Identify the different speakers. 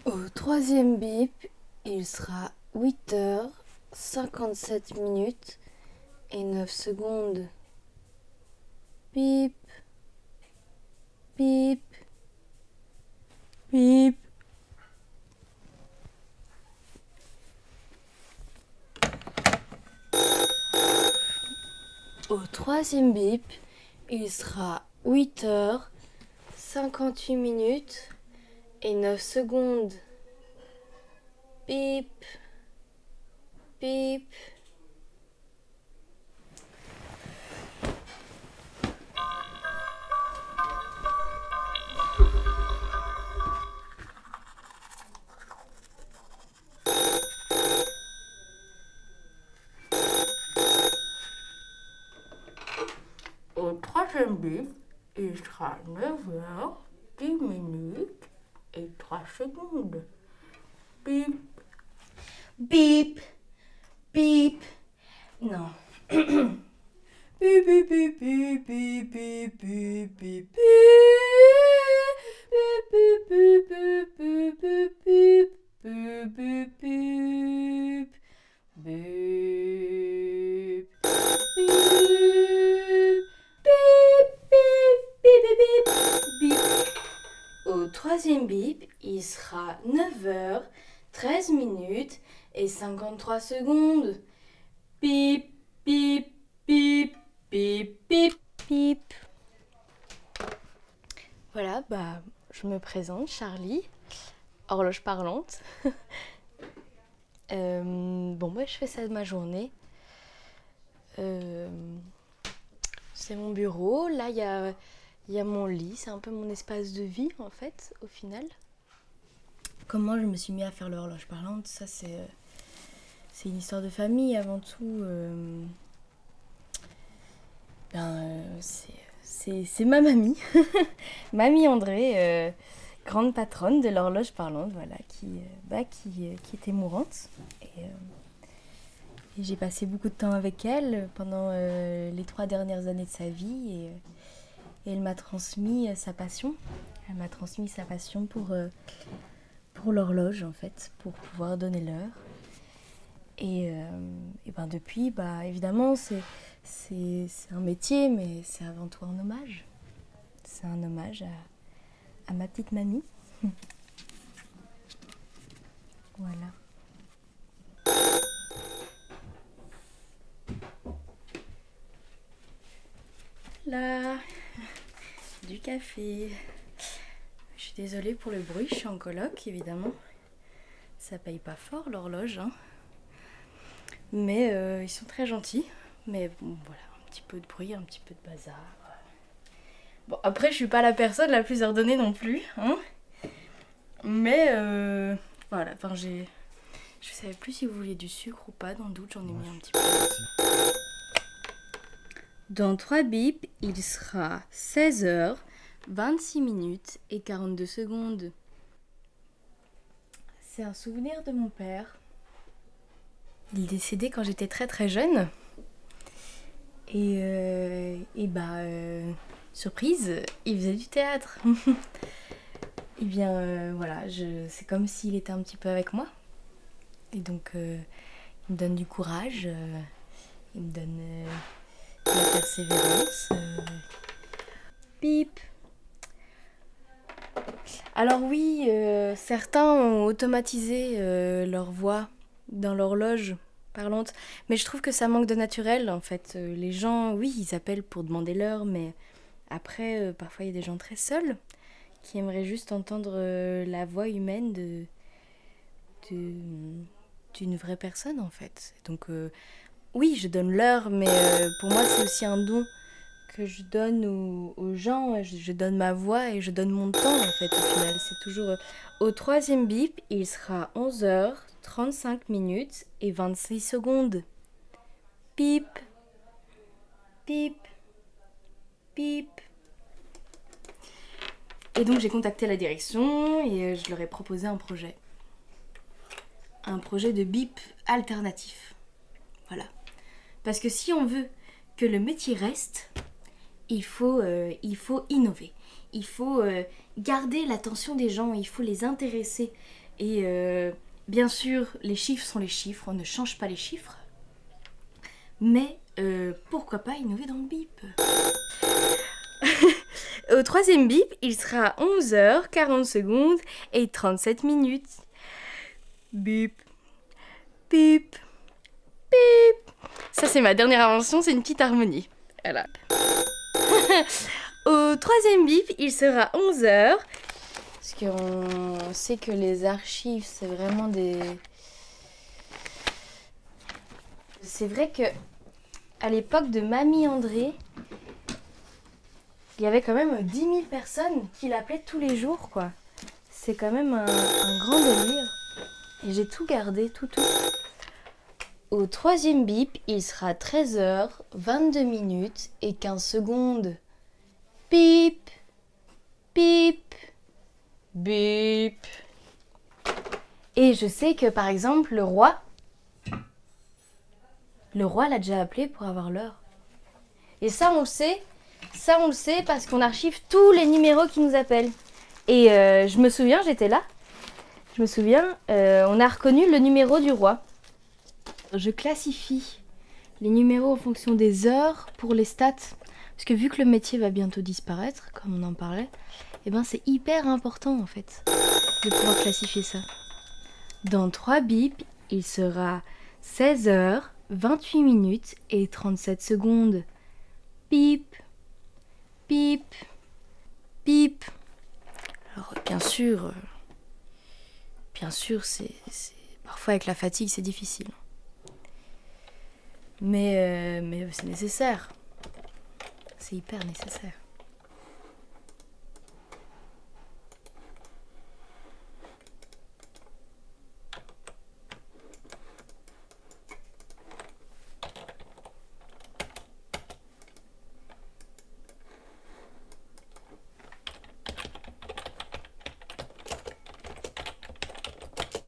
Speaker 1: Au troisième bip, il sera 8h57 et 9 secondes. Bip, bip, bip. Au troisième bip, il sera 8h58 et 9 secondes. Bip, bip. Au troisième bip, il sera 9h10 et 3 secondes. Bip, bip, bip. Non. Bip, bip, bip, bip, bip, bip, bip, bip, bip. Bip, bip, bip, bip, bip, bip, bip. Bip, bip, bip. Bip. Au troisième bip, il sera 9h13 et 53 secondes. Bip, bip, bip, bip, bip, bip. Voilà, je me présente, Charlie, horloge parlante. Je fais ça de ma journée. C'est mon bureau. Là, il y a mon lit. C'est un peu mon espace de vie, en fait, au final. Comment je me suis mis à faire l'horloge parlante, ça, c'est une histoire de famille, avant tout. C'est ma mamie. Mamie André, grande patronne de l'horloge parlante, voilà, qui était mourante. Et j'ai passé beaucoup de temps avec elle pendant les 3 dernières années de sa vie. Et elle m'a transmis sa passion. Elle m'a transmis sa passion pour l'horloge, en fait, pour pouvoir donner l'heure. Et depuis, évidemment, c'est un métier, mais c'est avant tout un hommage. C'est un hommage à ma petite mamie. Voilà. Là, du café. Je suis désolée pour le bruit, je suis en coloc, évidemment. Ça paye pas fort, l'horloge, hein. Mais ils sont très gentils. Mais bon, voilà, un petit peu de bruit, un petit peu de bazar. Bon, après, je suis pas la personne la plus ordonnée non plus, hein. Mais voilà, je savais plus si vous vouliez du sucre ou pas, dans le doute, j'en ai mis un petit peu. Dans 3 bips, il sera 16h26 et 42 secondes. C'est un souvenir de mon père. Il est décédé quand j'étais très très jeune. Surprise, il faisait du théâtre. Et bien voilà, c'est comme s'il était un petit peu avec moi. Et donc il me donne du courage, il me donne de la persévérance. Bip. Alors oui, certains ont automatisé leur voix dans l'horloge parlante, mais je trouve que ça manque de naturel en fait. Les gens, oui, ils appellent pour demander l'heure, mais après, parfois il y a des gens très seuls qui aimeraient juste entendre la voix humaine d'une vraie personne en fait. Donc oui, je donne l'heure, mais pour moi c'est aussi un don que je donne aux gens. Je donne ma voix et je donne mon temps en fait au final. C'est toujours au troisième bip, il sera 11h35 et 26 secondes. Bip, bip, bip. Et donc j'ai contacté la direction et je leur ai proposé un projet. Un projet de bip alternatif. Voilà. Parce que si on veut que le métier reste, il faut innover. Il faut garder l'attention des gens, il faut les intéresser. Et bien sûr, les chiffres sont les chiffres, on ne change pas les chiffres. Mais pourquoi pas innover dans le bip? Au troisième bip, il sera 11h, 40 secondes et 37 minutes. Bip, bip, bip. Ça, c'est ma dernière invention, c'est une petite harmonie. Voilà. Au troisième bip, il sera 11h. Parce qu'on sait que les archives, c'est vraiment des... C'est vrai que à l'époque de Mamie André, il y avait quand même 10 000 personnes qui l'appelaient tous les jours, quoi. C'est quand même un grand délire. Et j'ai tout gardé, tout. Au troisième bip, il sera 13h, 22 minutes et 15 secondes. Bip, bip, bip. Et je sais que, par exemple, le roi l'a déjà appelé pour avoir l'heure. Et ça, on le sait. Ça, on le sait parce qu'on archive tous les numéros qui nous appellent. Et je me souviens, j'étais là. Je me souviens, on a reconnu le numéro du roi. Je classifie les numéros en fonction des heures pour les stats. Parce que vu que le métier va bientôt disparaître, comme on en parlait, eh ben c'est hyper important en fait de pouvoir classifier ça. Dans 3 bips, il sera 16h, 28 minutes et 37 secondes. Bip, bip, bip. Alors bien sûr, c'est parfois avec la fatigue c'est difficile. Mais c'est nécessaire. C'est hyper nécessaire.